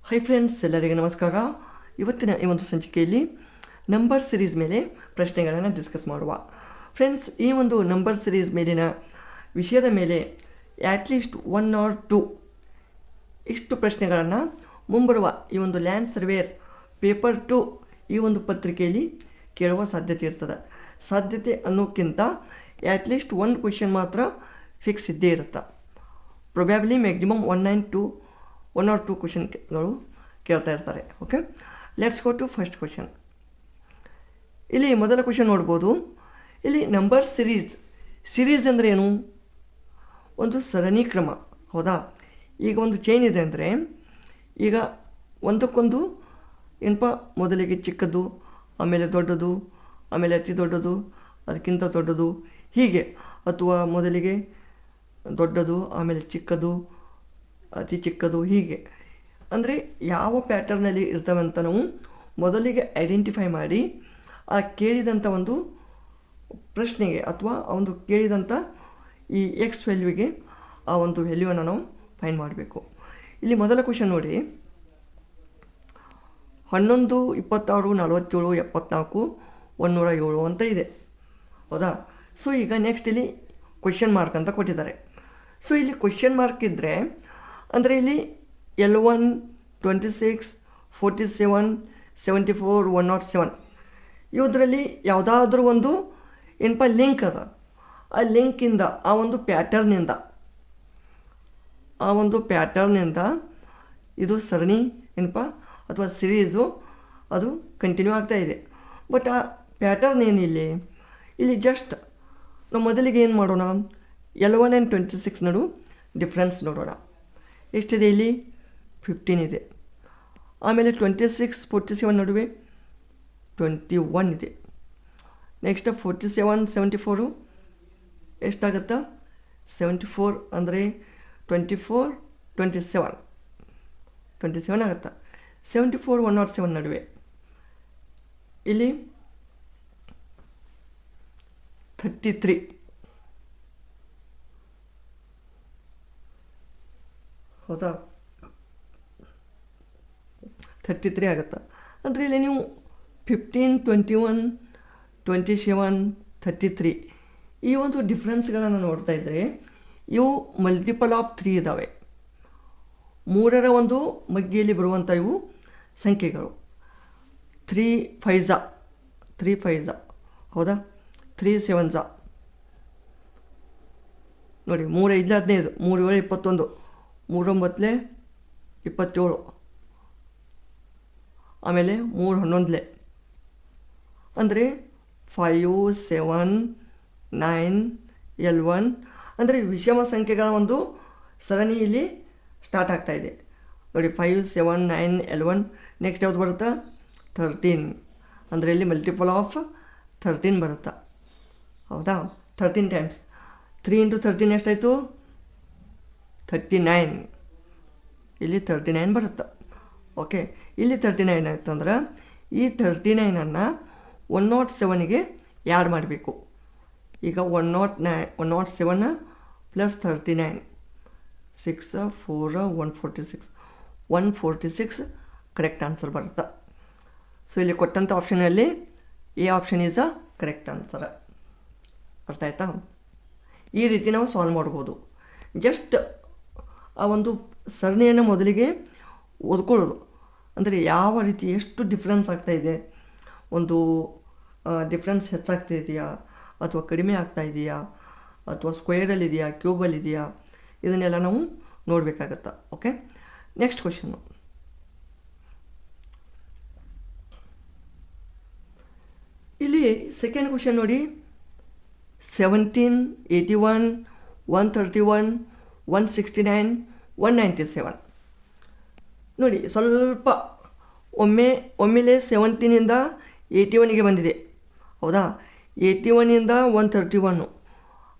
Hi friends, ಎಲ್ಲರಿಗೆ ನಮಸ್ಕಾರ. ಇವತ್ತಿನ ಈ ಒಂದು ಸಂಚಿಕೆಯಲ್ಲಿ ನಂಬರ್ ಸಿರೀಸ್ ಮೇಲೆ ಪ್ರಶ್ನೆಗಳನ್ನು ಡಿಸ್ಕಸ್ ಮಾಡುವ. ಫ್ರೆಂಡ್ಸ್, ಈ ಒಂದು ನಂಬರ್ ಸಿರೀಸ್ ಮೇಲಿನ ವಿಷಯದ ಮೇಲೆ ಅಟ್ಲೀಸ್ಟ್ 1 or 2 ಇಷ್ಟು ಪ್ರಶ್ನೆಗಳನ್ನು ಮುಂಬರುವ ಈ ಒಂದು ಲ್ಯಾಂಡ್ ಸರ್ವೇಯರ್ ಪೇಪರ್ 2 ಈ ಒಂದು ಪತ್ರಿಕೆಯಲ್ಲಿ ಕೇಳುವ ಸಾಧ್ಯತೆ ಇರ್ತದೆ. ಸಾಧ್ಯತೆ ಅನ್ನೋಕ್ಕಿಂತ ಅಟ್ಲೀಸ್ಟ್ 1 ಕ್ವೆಶನ್ ಮಾತ್ರ ಫಿಕ್ಸ್ ಇದ್ದೇ ಇರುತ್ತೆ. ಪ್ರೊಬ್ಯಾಬ್ಲಿ ಮ್ಯಾಕ್ಸಿಮಮ್ 1 or 2 ಕ್ವೆಶನ್ಗಳು ಕೇಳ್ತಾ ಇರ್ತಾರೆ. Okay, let's go to first question. ಇಲ್ಲಿ ಮೊದಲ ಕ್ವೆಶನ್ ನೋಡ್ಬೋದು. ಇಲ್ಲಿ ನಂಬರ್ ಸಿರೀಸ್ ಅಂದರೆ ಏನು? ಒಂದು ಸರಣಿ ಕ್ರಮ, ಹೌದಾ? ಈಗ ಒಂದು ಚೈನ್ ಇದೆ ಅಂದರೆ ಈಗ ಒಂದಕ್ಕೊಂದು ಏನಪ್ಪ, ಮೊದಲಿಗೆ ಚಿಕ್ಕದು, ಆಮೇಲೆ ದೊಡ್ಡದು, ಆಮೇಲೆ ಅತಿ ದೊಡ್ಡದು, ಅದಕ್ಕಿಂತ ದೊಡ್ಡದು, ಹೀಗೆ. ಅಥವಾ ಮೊದಲಿಗೆ ದೊಡ್ಡದು, ಆಮೇಲೆ ಚಿಕ್ಕದು, ಅತಿ ಚಿಕ್ಕದು, ಹೀಗೆ. ಅಂದರೆ ಯಾವ ಪ್ಯಾಟರ್ನಲ್ಲಿ ಇರ್ತವೆ ಅಂತ ನಾವು ಮೊದಲಿಗೆ ಐಡೆಂಟಿಫೈ ಮಾಡಿ ಆ ಕೇಳಿದಂಥ ಒಂದು ಪ್ರಶ್ನೆಗೆ ಅಥವಾ ಆ ಒಂದು ಕೇಳಿದಂಥ ಈ ಎಕ್ಸ್ ವ್ಯಾಲ್ಯೂಗೆ ಆ ಒಂದು ವ್ಯಾಲ್ಯೂವನ್ನು ನಾವು ಫೈಂಡ್ ಮಾಡಬೇಕು. ಇಲ್ಲಿ ಮೊದಲ ಕ್ವೆಶನ್ ನೋಡಿ, 11, 26, 47, 74, 107 ಅಂತ ಇದೆ, ಹೌದಾ? ಸೊ ಈಗ ನೆಕ್ಸ್ಟ್ ಇಲ್ಲಿ ಕ್ವೆಶನ್ ಮಾರ್ಕ್ ಅಂತ ಕೊಟ್ಟಿದ್ದಾರೆ. ಸೊ ಇಲ್ಲಿ ಕ್ವೆಶನ್ ಮಾರ್ಕ್ ಇದ್ದರೆ ಅಂದರೆ ಇಲ್ಲಿ L1, 26, 47, 74, 107 ಇವುದರಲ್ಲಿ ಯಾವುದಾದ್ರೂ ಒಂದು ಏನಪ್ಪ ಲಿಂಕ್ ಅದ. ಆ ಲಿಂಕಿಂದ ಆ ಒಂದು ಪ್ಯಾಟರ್ನಿಂದ ಇದು ಸರಣಿ ಏನಪ್ಪ ಅಥವಾ ಸಿರೀಸು ಅದು ಕಂಟಿನ್ಯೂ ಆಗ್ತಾ ಇದೆ. ಬಟ್ ಆ ಪ್ಯಾಟರ್ನ್ ಏನಿಲ್ಲ, ಇಲ್ಲಿ ಜಸ್ಟ್ ನಾವು ಮೊದಲಿಗೆ ಏನು ಮಾಡೋಣ, L1 and 26 ನಡು ಡಿಫ್ರೆನ್ಸ್ ನೋಡೋಣ. ಎಷ್ಟಿದೆ? ಇಲ್ಲಿ 15 ಇದೆ. ಆಮೇಲೆ 26, 47 ನಡುವೆ 21 ಇದೆ. ನೆಕ್ಸ್ಟ್ 47, 74 ಎಷ್ಟಾಗುತ್ತಾ? 74 ಅಂದರೆ 24, 27 ಆಗುತ್ತಾ? 74, 107 ನಡುವೆ ಇಲ್ಲಿ 33, ಹೌದಾ? 33 ಆಗುತ್ತಾ? ಅಂದರೆ ಇಲ್ಲಿ ನೀವು 15, 21, 27, 33 ಈ ಒಂದು ಡಿಫ್ರೆನ್ಸ್ಗಳನ್ನು ನೋಡ್ತಾ ಇದ್ದರೆ ಇವು ಮಲ್ಟಿಪಲ್ ಆಫ್ 3 ಇದ್ದಾವೆ. 3ರ ಒಂದು ಮಗ್ಗಿಯಲ್ಲಿ ಬರುವಂಥ ಇವು ಸಂಖ್ಯೆಗಳು. 3 5 ಹೌದಾ? 3 7 ನೋಡಿ, 3 5 15, 3 7 21, 3 9 27, ಆಮೇಲೆ 3 11 ಅಂದರೆ 5 7 9 L1 ಅಂದರೆ ವಿಷಮ ಸಂಖ್ಯೆಗಳ ಒಂದು ಸರಣಿ ಇಲ್ಲಿ ಸ್ಟಾರ್ಟ್ ಆಗ್ತಾ ಇದೆ ನೋಡಿ. 5 7 9 L1. ನೆಕ್ಸ್ಟ್ ಯಾವ್ದು ಬರುತ್ತಾ? 13 ಅಂದರೆ ಇಲ್ಲಿ ಮಲ್ಟಿಪಲ್ ಆಫ್ 13 ಬರುತ್ತಾ, ಹೌದಾ? 13 ಟೈಮ್ಸ್ 3 × 13 ಎಷ್ಟಾಯಿತು? 39. ಇಲ್ಲಿ 39 ಬರುತ್ತೆ. ಓಕೆ, ಇಲ್ಲಿ 39 ಆಯಿತು ಅಂದ್ರೆ ಈ 39ಅನ್ನು 107ಗೆ ಆ್ಯಡ್ ಮಾಡಬೇಕು. ಈಗ 107 ಪ್ಲಸ್ 39 6 4 146 ಕರೆಕ್ಟ್ ಆನ್ಸರ್ ಬರುತ್ತೆ. ಸೊ ಇಲ್ಲಿ ಕೊಟ್ಟಂಥ ಆಪ್ಷನಲ್ಲಿ A option is A correct answer. ಅರ್ಥ ಆಯ್ತಾ? ಈ ರೀತಿ ನಾವು ಸಾಲ್ವ್ ಮಾಡ್ಬೋದು. ಜಸ್ಟ್ ಆ ಒಂದು ಸರಣಿಯನ್ನು ಮೊದಲಿಗೆ ಓದ್ಕೊಳ್ಳೋದು, ಅಂದರೆ ಯಾವ ರೀತಿ ಎಷ್ಟು ಡಿಫ್ರೆನ್ಸ್ ಆಗ್ತಾಯಿದೆ, ಒಂದು ಡಿಫ್ರೆನ್ಸ್ ಹೆಚ್ಚಾಗ್ತಾಯಿದೆಯಾ ಅಥವಾ ಕಡಿಮೆ ಆಗ್ತಾಯಿದೆಯಾ ಅಥವಾ ಸ್ಕ್ವೇರಲ್ಲಿದೆಯಾ ಕ್ಯೂಬಲ್ಲಿದೆಯಾ, ಇದನ್ನೆಲ್ಲ ನಾವು ನೋಡಬೇಕಾಗತ್ತೆ. Okay, next question. ಇಲ್ಲಿ ಸೆಕೆಂಡ್ ಕ್ವೆಶನ್ ನೋಡಿ, 17, 81, 131, 169, 197 ನೋಡಿ. ಸ್ವಲ್ಪ ಒಮ್ಮೆಲೆ 17ಇಂದ 81ಗೆ ಬಂದಿದೆ, ಹೌದಾ? 81ಇಂದ 131,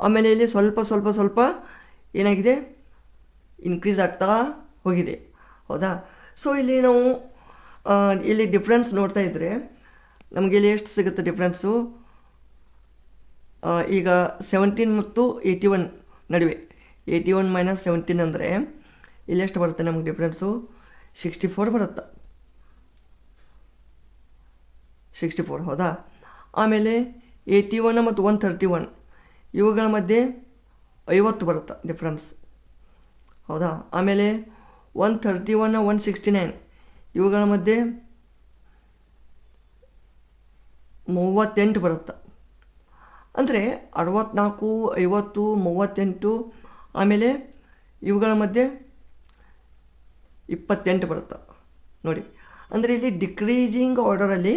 ಆಮೇಲೆ ಇಲ್ಲಿ ಸ್ವಲ್ಪ ಏನಾಗಿದೆ, ಇನ್ಕ್ರೀಸ್ ಆಗ್ತಾ ಹೋಗಿದೆ, ಹೌದಾ? ಸೊ ಇಲ್ಲಿ ನಾವು ಇಲ್ಲಿ ಡಿಫ್ರೆನ್ಸ್ ನೋಡ್ತಾ ಇದ್ದರೆ ನಮಗೆ ಇಲ್ಲಿ ಎಷ್ಟು ಸಿಗುತ್ತೆ ಡಿಫ್ರೆನ್ಸು? ಈಗ 17 ಮತ್ತು 81 ನಡುವೆ 81 - 17 ಅಂದರೆ ಇಲ್ಲಿ ಎಷ್ಟು ಬರುತ್ತೆ ನಮಗೆ ಡಿಫ್ರೆನ್ಸು? 64 ಬರುತ್ತೆ. 64 ಹೌದಾ. ಆಮೇಲೆ 81 ಮತ್ತು 131 ಇವುಗಳ ಮಧ್ಯೆ 50 ಬರುತ್ತೆ ಡಿಫ್ರೆನ್ಸ್ ಹೌದಾ. ಆಮೇಲೆ 131 169 ಇವುಗಳ ಮಧ್ಯೆ 38 ಬರುತ್ತೆ. ಅಂದರೆ 64 50 38 ಆಮೇಲೆ ಇವುಗಳ ಮಧ್ಯೆ 28 ಬರುತ್ತೆ ನೋಡಿ. ಅಂದರೆ ಇಲ್ಲಿ ಡಿಕ್ರೀಸಿಂಗ್ ಆರ್ಡರಲ್ಲಿ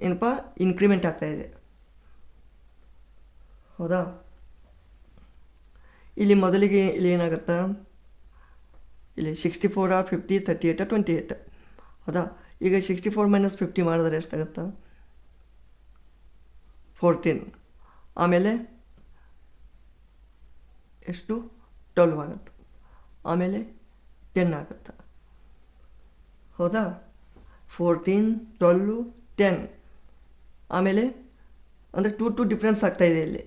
ಏನಪ್ಪ ಇನ್ಕ್ರಿಮೆಂಟ್ ಆಗ್ತಾಯಿದೆ ಹೌದಾ. ಇಲ್ಲಿ ಮೊದಲಿಗೆ ಇಲ್ಲಿ ಏನಾಗುತ್ತಾ, ಇಲ್ಲಿ 64 50 38 28 ಹೌದಾ. ಈಗ 64 - 50 ಮಾಡಿದ್ರೆ ಎಷ್ಟಾಗುತ್ತಾ 14. ಆಮೇಲೆ ಎಷ್ಟು 12 ಆಗುತ್ತೆ. ಆಮೇಲೆ 10 ಆಗುತ್ತೆ ಹೌದಾ. 14 12 10 ಆಮೇಲೆ ಅಂದರೆ 2 ಡಿಫ್ರೆನ್ಸ್ ಆಗ್ತಾಯಿದೆ ಇಲ್ಲಿ.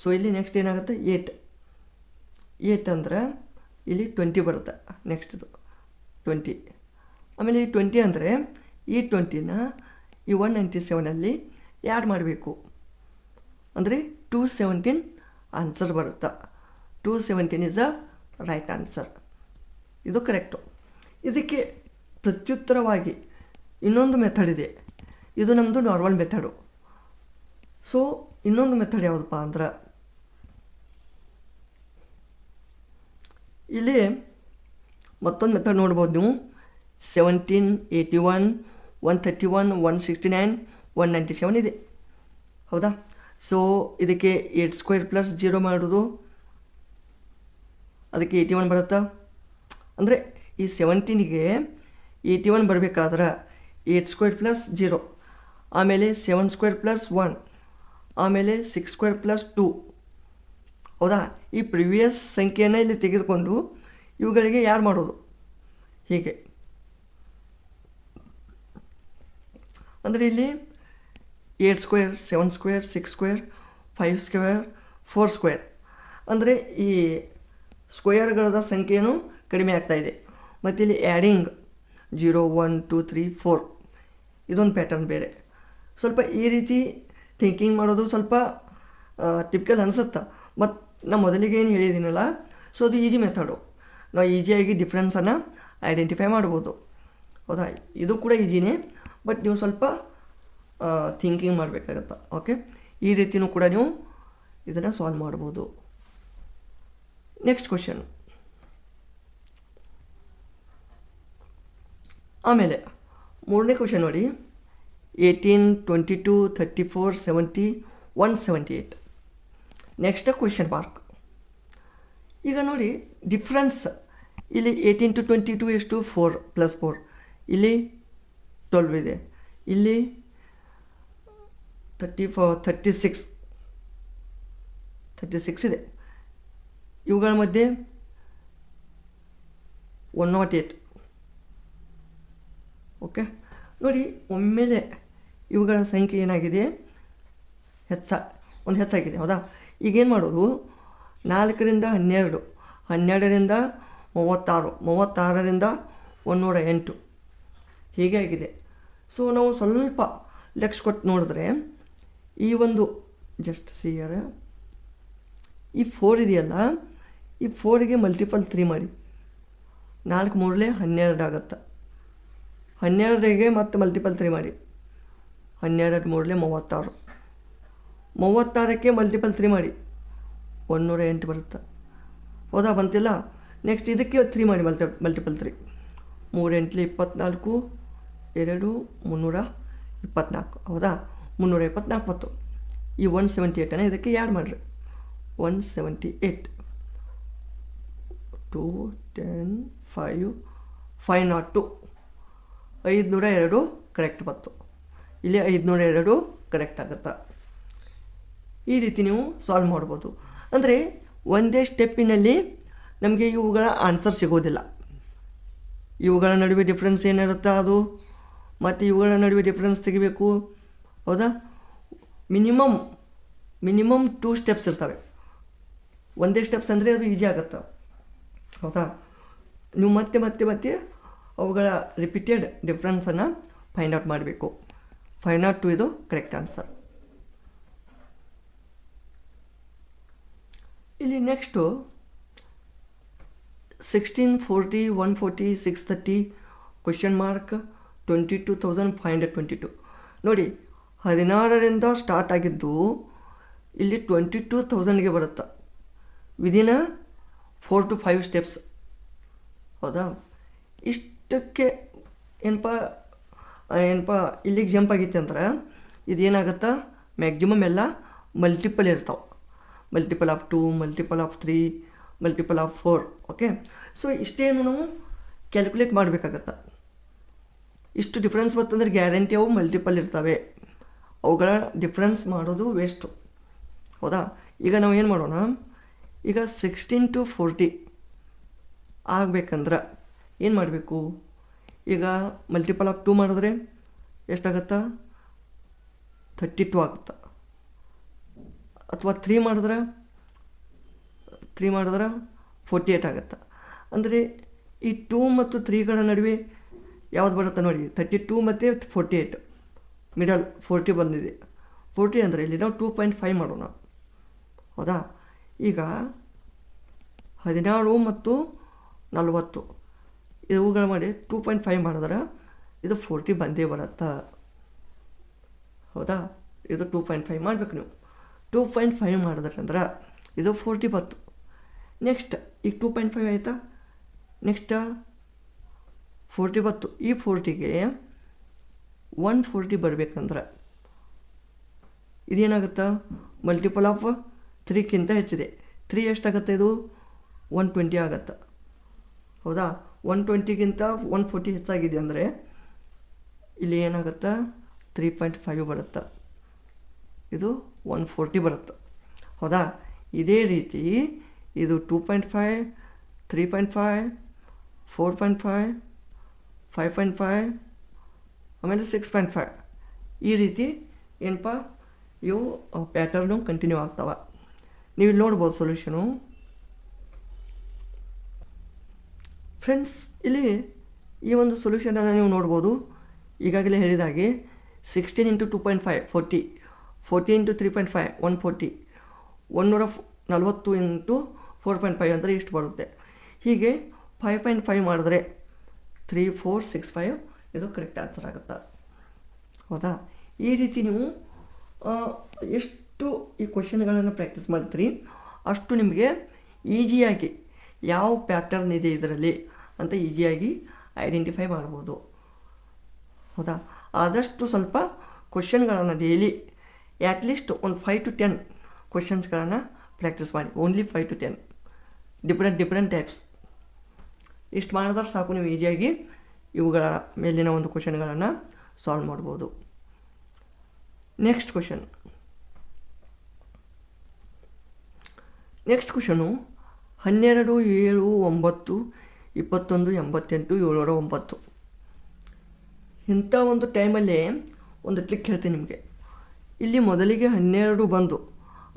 ಸೊ ಇಲ್ಲಿ ನೆಕ್ಸ್ಟ್ ಏನಾಗುತ್ತೆ 8 ಅಂದರೆ ಇಲ್ಲಿ 20 ಬರುತ್ತೆ ನೆಕ್ಸ್ಟ್ದು 20. ಆಮೇಲೆ ಈ 20 ಅಂದರೆ ಈ 20ನ ಈ 197ಅಲ್ಲಿ ಆ್ಯಡ್ ಮಾಡಬೇಕು ಅಂದರೆ 217 ಆನ್ಸರ್ ಬರುತ್ತೆ. 217 ಇಸ್ ಅ ರೈಟ್ ಆನ್ಸರ್. ಇದು ಕರೆಕ್ಟು. ಇದಕ್ಕೆ ಪ್ರತ್ಯುತ್ತರವಾಗಿ ಇನ್ನೊಂದು ಮೆಥಡ್ ಇದೆ. ಇದು ನಮ್ಮದು ನಾರ್ಮಲ್ ಮೆಥಡು. ಸೊ ಇನ್ನೊಂದು ಮೆಥಡ್ ಯಾವುದಪ್ಪ ಅಂದ್ರೆ ಇಲ್ಲಿ ಮತ್ತೊಂದು ಮೆಥಡ್ ನೋಡ್ಬೋದು ನೀವು. 17 81 131 169 197 ಇದೆ ಹೌದಾ. ಸೊ ಇದಕ್ಕೆ 8² + 0 ಮಾಡೋದು, ಅದಕ್ಕೆ 81 ಬರುತ್ತಾ. ಅಂದರೆ ಈ 17ಗೆ 81 ಬರಬೇಕಾದ್ರೆ 8² + 0 ಆಮೇಲೆ 7² + 1 ಆಮೇಲೆ 6² + 2 ಹೌದಾ. ಈ ಪ್ರಿವಿಯಸ್ ಸಂಖ್ಯೆಯನ್ನು ಇಲ್ಲಿ ತೆಗೆದುಕೊಂಡು ಇವುಗಳಿಗೆ ಯಾರು ಮಾಡೋದು ಹೀಗೆ. ಅಂದರೆ ಇಲ್ಲಿ 8² 7² 6² 5² 4² ಅಂದರೆ ಈ ಸ್ಕ್ವೇರ್ಗಳದ ಸಂಖ್ಯೆಯೂ ಕಡಿಮೆ ಆಗ್ತಾಯಿದೆ. ಮತ್ತು ಇಲ್ಲಿ ಆ್ಯಡಿಂಗ್ 0 1 2 3 4 ಇದೊಂದು ಪ್ಯಾಟರ್ನ್ ಬೇರೆ. ಸ್ವಲ್ಪ ಈ ರೀತಿ ಥಿಂಕಿಂಗ್ ಮಾಡೋದು ಸ್ವಲ್ಪ ಟಿಪಿಕಲ್ ಅನಿಸುತ್ತೆ. ಮತ್ತು ನಾನು ಮೊದಲಿಗೆ ಏನು ಹೇಳಿದ್ದೀನಲ್ಲ, ಸೊ ಅದು ಈಸಿ ಮೆಥಡು. ನಾವು ಈಸಿಯಾಗಿ ಡಿಫ್ರೆನ್ಸನ್ನು ಐಡೆಂಟಿಫೈ ಮಾಡ್ಬೋದು ಹೌದಾ. ಇದು ಕೂಡ ಈಸಿನೇ, ಬಟ್ ನೀವು ಸ್ವಲ್ಪ ಥಿಂಕಿಂಗ್ ಮಾಡಬೇಕಾಗತ್ತೆ. ಓಕೆ, ಈ ರೀತಿಯೂ ಕೂಡ ನೀವು ಇದನ್ನು ಸಾಲ್ವ್ ಮಾಡ್ಬೋದು. Next question. ಆಮೇಲೆ ಮೂರನೇ ಕ್ವೆಶ್ಚನ್ ನೋಡಿ. 18 22 34 70 178. Next question mark. ಈಗ ನೋಡಿ ಡಿಫ್ರೆನ್ಸ್ ಇಲ್ಲಿ 18 to 22 ಎಷ್ಟು 4 + 4, ಇಲ್ಲಿ 12 ಇದೆ, ಇಲ್ಲಿ 36 ಇದೆ. ಇವುಗಳ ಮಧ್ಯೆ 108. ಓಕೆ ನೋಡಿ, ಒಮ್ಮೆಲೆ ಇವುಗಳ ಸಂಖ್ಯೆ ಏನಾಗಿದೆ ಹೆಚ್ಚಾಗಿದೆ ಹೌದಾ. ಈಗೇನು ಮಾಡೋದು, 4ರಿಂದ 12 12ರಿಂದ 36 36ರಿಂದ 108 ಹೀಗೆ ಆಗಿದೆ. ಸೊ ನಾವು ಸ್ವಲ್ಪ ಲೆಕ್ಸ್ ಕೊಟ್ಟು ನೋಡಿದ್ರೆ ಈ ಒಂದು ಜಸ್ಟ್ ಸಿಯರ್ ಈ 4 ಇದೆಯಲ್ಲ, ಈ 4ಗೆ ಮಲ್ಟಿಪಲ್ 3 ಮಾಡಿ. 4 3 12 ಆಗುತ್ತೆ. 12ಗೆ ಮತ್ತೆ ಮಲ್ಟಿಪಲ್ 3 ಮಾಡಿ. 12 3 36. 36ಕ್ಕೆ ಮಲ್ಟಿಪಲ್ 3 ಮಾಡಿ 108 ಬರುತ್ತೆ ಹೌದಾ. ಬಂತಿಲ್ಲ. ನೆಕ್ಸ್ಟ್ ಇದಕ್ಕೆ 3 ಮಾಡಿ ಮಲ್ಟಿಪಲ್ 3. 3 8 24 2 324 ಹೌದಾ. 324 ಬಂತು. ಈ 178 ಇದಕ್ಕೆ ಆ್ಯಡ್ ಮಾಡಿರಿ. 178 2 10 5 502 502 ಕರೆಕ್ಟ್ ಬಂತು. ಇಲ್ಲಿ 502 ಕರೆಕ್ಟ್ ಆಗುತ್ತಾ. ಈ ರೀತಿ ನೀವು ಸಾಲ್ವ್ ಮಾಡ್ಬೋದು. ಅಂದರೆ ಒಂದೇ ಸ್ಟೆಪ್ಪಿನಲ್ಲಿ ನಮಗೆ ಇವುಗಳ ಆನ್ಸರ್ ಸಿಗೋದಿಲ್ಲ. ಇವುಗಳ ನಡುವೆ ಡಿಫ್ರೆನ್ಸ್ ಏನಿರುತ್ತಾ ಅದು, ಮತ್ತು ಇವುಗಳ ನಡುವೆ ಡಿಫ್ರೆನ್ಸ್ ತೆಗಿಬೇಕು ಹೌದಾ. ಮಿನಿಮಮ್ 2 ಸ್ಟೆಪ್ಸ್ ಇರ್ತವೆ. ಒಂದೇ ಸ್ಟೆಪ್ಸ್ ಅಂದರೆ ಅದು ಈಸಿ ಆಗುತ್ತೆ ಹೌದಾ. ನೀವು ಮತ್ತೆ ಅವುಗಳ ರಿಪೀಟೆಡ್ ಡಿಫ್ರೆನ್ಸನ್ನು ಫೈಂಡ್ ಔಟ್ ಮಾಡಬೇಕು. 502 ಇದು ಕರೆಕ್ಟ್ ಆನ್ಸರ್. ಇಲ್ಲಿ ನೆಕ್ಸ್ಟು 1640, 140, 630 ಕ್ವೆಶ್ಚನ್ ಮಾರ್ಕ್ 22,522. ನೋಡಿ 16ರಿಂದ ಸ್ಟಾರ್ಟ್ ಆಗಿದ್ದು ಇಲ್ಲಿ 22,000ಗೆ ಬರುತ್ತೆ ವಿದಿನ್ 4 to 5 ಸ್ಟೆಪ್ಸ್. ಹೌದಾ, ಇಷ್ಟಕ್ಕೆ ಏನಪ್ಪ ಇಲ್ಲಿಗೆ ಜಂಪ್ ಆಗಿತ್ತು ಅಂದ್ರೆ ಇದೇನಾಗುತ್ತೆ, ಮ್ಯಾಕ್ಸಿಮಮ್ ಎಲ್ಲ ಮಲ್ಟಿಪಲ್ ಇರ್ತಾವೆ. Multiple of 2, multiple of 3, multiple of 4. Okay, so ಇಷ್ಟೇನು ನಾವು ಕ್ಯಾಲ್ಕುಲೇಟ್ ಮಾಡಬೇಕಾಗತ್ತೆ. ಇಷ್ಟು ಡಿಫ್ರೆನ್ಸ್ ಬರ್ತಂದ್ರೆ ಗ್ಯಾರಂಟಿ ಅವು ಮಲ್ಟಿಪಲ್ ಇರ್ತವೆ, ಅವುಗಳ ಡಿಫ್ರೆನ್ಸ್ ಮಾಡೋದು ವೇಸ್ಟು. ಹೌದಾ, ಈಗ ನಾವು ಏನು ಮಾಡೋಣ, ಈಗ 16 to 40 ಆಗಬೇಕಂದ್ರೆ ಏನು ಮಾಡಬೇಕು, ಈಗ ಮಲ್ಟಿಪಲ್ ಆಫ್ 2 ಮಾಡಿದ್ರೆ ಎಷ್ಟಾಗತ್ತಾ, 32 ಆಗುತ್ತೆ. ಅಥವಾ 3 ಮಾಡಿದ್ರೆ 48 ಆಗುತ್ತೆ. ಅಂದರೆ ಈ 2 ಮತ್ತು 3ಗಳ ನಡುವೆ ಯಾವ್ದು ಬರುತ್ತೆ ನೋಡಿ, 32 ಮತ್ತು 48, ಮಿಡಲ್ 40 ಬಂದಿದೆ. 40 ಅಂದರೆ ಇಲ್ಲಿ ನಾವು 2.5 ಮಾಡೋಣ. ಹೌದಾ, ಈಗ 16 ಮತ್ತು 40 ಇವುಗಳ ಮಾಡಿ 2.5 ಮಾಡಿದ್ರೆ ಇದು 40 ಬಂದೇ ಬರುತ್ತೆ. ಹೌದಾ, ಇದು 2.5 ಮಾಡಬೇಕು ನೀವು. 2.5 ಮಾಡಿದ್ರೆ ಅಂದ್ರೆ ಇದು 40 ಬತ್ತು. ನೆಕ್ಸ್ಟ್ ಈಗ 2.5 ಆಯಿತಾ, ನೆಕ್ಸ್ಟ್ 40 ಬತ್ತು. ಈ 40ಗೆ 140 ಬರಬೇಕಂದ್ರೆ ಇದೇನಾಗುತ್ತೆ, ಮಲ್ಟಿಪಲ್ ಆಫ್ 3ಕ್ಕಿಂತ ಹೆಚ್ಚಿದೆ. 3 ಎಷ್ಟಾಗುತ್ತೆ, ಇದು 120 ಆಗುತ್ತೆ. ಹೌದಾ, 120ಗಿಂತ 140 ಹೆಚ್ಚಾಗಿದೆ ಅಂದರೆ ಇಲ್ಲಿ ಏನಾಗುತ್ತೆ, 3.5 ಬರುತ್ತೆ, ಇದು 140 ಬರುತ್ತೆ. ಹೌದಾ, ಇದೇ ರೀತಿ ಇದು 2.5, 3.5, 4.5, 5.5, ಆಮೇಲೆ 6.5 ಈ ರೀತಿ ಏನಪ್ಪ ಇವು ಪ್ಯಾಟರ್ನು ಕಂಟಿನ್ಯೂ ಆಗ್ತವೆ. ನೀವು ಇಲ್ಲಿ ನೋಡ್ಬೋದು ಸೊಲ್ಯೂಷನು. ಫ್ರೆಂಡ್ಸ್, ಇಲ್ಲಿ ಈ ಒಂದು ಸೊಲ್ಯೂಷನನ್ನು ನೀವು ನೋಡ್ಬೋದು. ಈಗಾಗಲೇ ಹೇಳಿದಾಗೆ 16 into 2.5 40, 40 into 3.5 140, 140 into 4.5 ಅಂದರೆ ಇಷ್ಟು ಬರುತ್ತೆ. ಹೀಗೆ 5.5 ಮಾಡಿದ್ರೆ 3, 4, 6, 5 ಇದು ಕರೆಕ್ಟ್ ಆನ್ಸರ್ ಆಗುತ್ತೆ. ಹೌದಾ, ಈ ರೀತಿ ನೀವು ಎಷ್ಟು ಈ ಕ್ವೆಶ್ಚನ್ಗಳನ್ನು ಪ್ರಾಕ್ಟೀಸ್ ಮಾಡ್ತೀರಿ ಅಷ್ಟು ನಿಮಗೆ ಈಸಿಯಾಗಿ ಯಾವ ಪ್ಯಾಟರ್ನ್ ಇದೆ ಇದರಲ್ಲಿ ಅಂತ ಈಸಿಯಾಗಿ ಐಡೆಂಟಿಫೈ ಮಾಡ್ಬೋದು. ಹೌದಾ, ಆದಷ್ಟು ಸ್ವಲ್ಪ ಕ್ವೆಶ್ಚನ್ಗಳನ್ನು ಡೈಲಿ ಅಟ್ಲೀಸ್ಟ್ ಒಂದು 5 to 10 ಕ್ವೆಶ್ಚನ್ಸ್ಗಳನ್ನು ಪ್ರಾಕ್ಟೀಸ್ ಮಾಡಿ. Only 5 to 10 different types. ಇಷ್ಟು ಮಾಡಿದ್ರೆ ಸಾಕು, ನೀವು ಈಸಿಯಾಗಿ ಇವುಗಳ ಮೇಲಿನ ಒಂದು ಕ್ವೆಶ್ಚನ್ಗಳನ್ನು ಸಾಲ್ವ್ ಮಾಡ್ಬೋದು. ನೆಕ್ಸ್ಟ್ ಕ್ವೆಶ್ಚನ್ನು 12, 7, 9, 21, 88, 709. ಇಂಥ ಒಂದು ಟೈಮಲ್ಲಿ ಒಂದು ಟ್ರಿಕ್ ಹೇಳ್ತೀನಿ ನಿಮಗೆ. ಇಲ್ಲಿ ಮೊದಲಿಗೆ 12 ಬಂದು,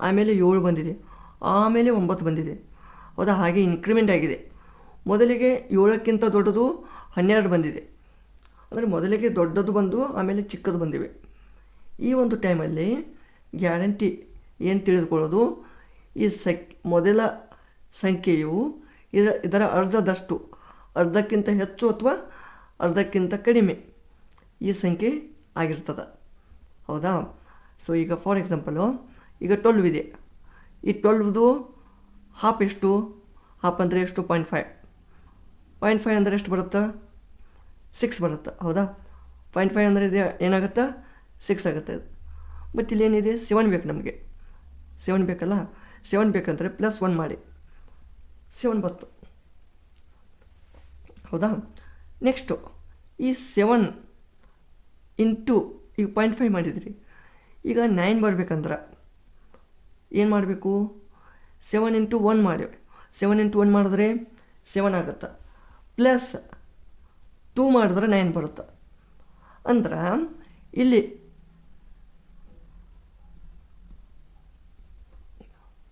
ಆಮೇಲೆ 7 ಬಂದಿದೆ, ಆಮೇಲೆ 9 ಬಂದಿದೆ. ಹೌದಾ, ಹಾಗೆ ಇನ್ಕ್ರಿಮೆಂಟ್ ಆಗಿದೆ. ಮೊದಲಿಗೆ 7ಕ್ಕಿಂತ ದೊಡ್ಡದು 12 ಬಂದಿದೆ, ಅಂದರೆ ಮೊದಲಿಗೆ ದೊಡ್ಡದು ಬಂದು ಆಮೇಲೆ ಚಿಕ್ಕದು ಬಂದಿವೆ. ಈ ಒಂದು ಟೈಮಲ್ಲಿ ಗ್ಯಾರಂಟಿ ಏನು ತಿಳಿದುಕೊಳ್ಳೋದು, ಈ ಮೊದಲ ಸಂಖ್ಯೆಯು ಇದರ ಅರ್ಧದಷ್ಟು, ಅರ್ಧಕ್ಕಿಂತ ಹೆಚ್ಚು ಅಥವಾ ಅರ್ಧಕ್ಕಿಂತ ಕಡಿಮೆ ಈ ಸಂಖ್ಯೆ ಆಗಿರ್ತದೆ. ಹೌದಾ, ಸೊ ಈಗ ಫಾರ್ ಎಕ್ಸಾಂಪಲು ಈಗ 12 ಇದೆ. ಈ 12ದು ಹಾಫ್ ಎಷ್ಟು, ಹಾಫ್ ಅಂದರೆ ಎಷ್ಟು, 0.5 ಅಂದರೆ ಎಷ್ಟು ಬರುತ್ತೆ, 6 ಬರುತ್ತೆ. ಹೌದಾ, 0.5 ಅಂದರೆ ಇದು ಏನಾಗುತ್ತೆ, 6 ಆಗುತ್ತೆ. ಬಟ್ ಇಲ್ಲೇನಿದೆ, 7 ಬೇಕು ನಮಗೆ. 7 ಬೇಕಲ್ಲ, 7 ಬೇಕಂದರೆ +1 ಮಾಡಿ 7 ಬತ್ತು. ಹೌದಾ, ನೆಕ್ಸ್ಟು ಈ 7 ಇಂಟು ಈಗ 0.5 ಮಾಡಿದ್ರಿ. ಈಗ 9 ಬರಬೇಕಂದ್ರೆ ಏನು ಮಾಡಬೇಕು, 7 into 1 ಮಾಡಿ. 7 into 1 ಮಾಡಿದ್ರೆ 7 ಆಗುತ್ತೆ, +2 ಮಾಡಿದ್ರೆ 9 ಬರುತ್ತೆ. ಅಂದ್ರೆ ಇಲ್ಲಿ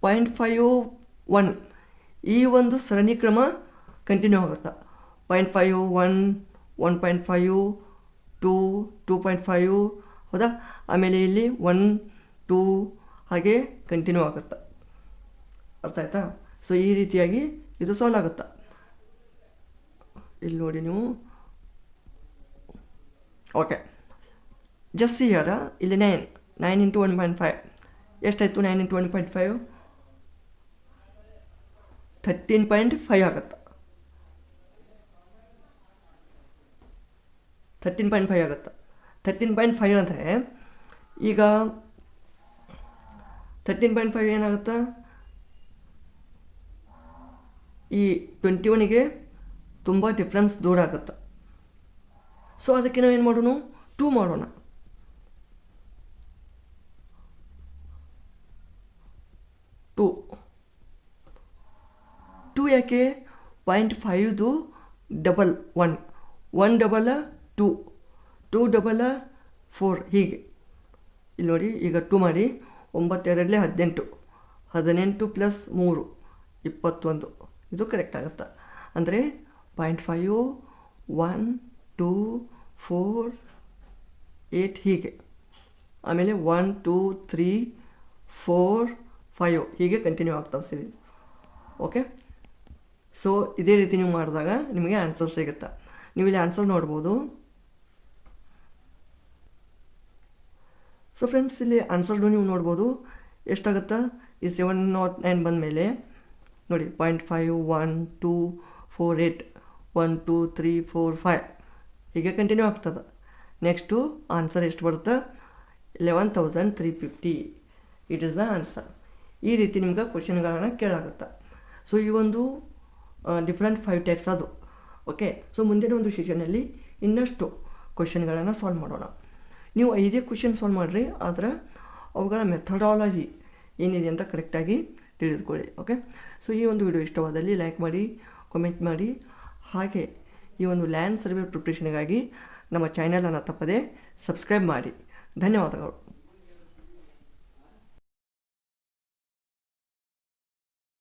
0.5, 1 ಈ ಒಂದು ಸರಣಿ ಕ್ರಮ ಕಂಟಿನ್ಯೂ ಆಗುತ್ತೆ. 0.5, 1, 1.5 2 2.5 ಹೌದಾ. ಆಮೇಲೆ ಇಲ್ಲಿ 1 2 ಹಾಗೆ ಕಂಟಿನ್ಯೂ ಆಗುತ್ತೆ. ಅರ್ಥ ಆಯ್ತಾ? ಸೊ ಈ ರೀತಿಯಾಗಿ ಇದು ಸಾಲ್ವ್ ಆಗುತ್ತೆ. ಇಲ್ಲಿ ನೋಡಿ ನೀವು. ಓಕೆ, ಜಸ್ಟ್ ಇಯರ ಇಲ್ಲಿ 9 ಇಂಟು 1.5 ಎಷ್ಟಾಯಿತು? 9 ಇಂಟು 1.5 13.5 ಆಗುತ್ತೆ. 13.5 ಆಗುತ್ತೆ. 13.5 ಅಂದರೆ ಈಗ 13.5 ಏನಾಗುತ್ತಾ? ಈ 21ಗೆ ತುಂಬ ಡಿಫ್ರೆನ್ಸ್ ದೂರ ಆಗುತ್ತೆ. ಸೊ ಅದಕ್ಕೆ ನಾವೇನು ಮಾಡೋಣ? 2 ಮಾಡೋಣ. 2 ಯಾಕೆ? 0.5ದು ಡಬಲ್ 1 1 ಡಬಲ್ 2 2 ಡಬಲ್ 4 ಹೀಗೆ. ಇಲ್ಲಿ ನೋಡಿ, ಈಗ 2 ಮಾಡಿ 9 2 18 18 ಪ್ಲಸ್ 3 21 ಇದು ಕರೆಕ್ಟ್ ಆಗುತ್ತೆ. ಅಂದರೆ 0.5 1 2 4 8 ಹೀಗೆ. ಆಮೇಲೆ 1 2 3 4 5 ಹೀಗೆ ಕಂಟಿನ್ಯೂ ಆಗ್ತಾವೆ ಸೀರೀಸ್. ಓಕೆ, ಸೊ ಇದೇ ರೀತಿ ನೀವು ಮಾಡಿದಾಗ ನಿಮಗೆ ಆನ್ಸರ್ ಸಿಗುತ್ತೆ. ನೀವು ಇಲ್ಲಿ ಆನ್ಸರ್ ನೋಡ್ಬೋದು. ಸೊ ಫ್ರೆಂಡ್ಸ್, ಇಲ್ಲಿ ಆನ್ಸರ್ನು ನೀವು ನೋಡ್ಬೋದು ಎಷ್ಟಾಗುತ್ತಾ. ಈ 709 ಬಂದ ಮೇಲೆ ನೋಡಿ 0.5 1 2 4 8 1 2 3 4 5 ಹೀಗೆ ಕಂಟಿನ್ಯೂ ಆಗ್ತದೆ. ನೆಕ್ಸ್ಟು ಆನ್ಸರ್ ಎಷ್ಟು ಬರುತ್ತೆ? 11,350. It is the answer. ಈ ರೀತಿ ನಿಮ್ಗೆ ಕ್ವಶನ್ಗಳನ್ನು ಕೇಳಾಗುತ್ತೆ. ಸೊ ಈ ಒಂದು ಡಿಫ್ರೆಂಟ್ 5 ಟೈಪ್ಸ್ ಅದು. ಓಕೆ, ಸೊ ಮುಂದಿನ ಒಂದು ಸೆಷನಲ್ಲಿ ಇನ್ನಷ್ಟು ಕ್ವಶನ್ಗಳನ್ನು ಸಾಲ್ವ್ ಮಾಡೋಣ. ನೀವು 5 ಕ್ವಶನ್ ಸಾಲ್ವ್ ಮಾಡಿರಿ, ಆದರೆ ಅವುಗಳ ಮೆಥಡಾಲಜಿ ಏನಿದೆ ಅಂತ ಕರೆಕ್ಟಾಗಿ ತಿಳಿದುಕೊಳ್ಳಿ. ಓಕೆ, ಸೊ ಈ ಒಂದು ವಿಡಿಯೋ ಇಷ್ಟವಾದಲ್ಲಿ ಲೈಕ್ ಮಾಡಿ, ಕಾಮೆಂಟ್ ಮಾಡಿ. ಹಾಗೆ ಈ ಒಂದು ಲ್ಯಾಂಡ್ ಸರ್ವೆ ಪ್ರಿಪ್ರೇಷನ್ಗಾಗಿ ನಮ್ಮ ಚಾನಲನ್ನು ತಪ್ಪದೆ ಸಬ್ಸ್ಕ್ರೈಬ್ ಮಾಡಿ. ಧನ್ಯವಾದಗಳು.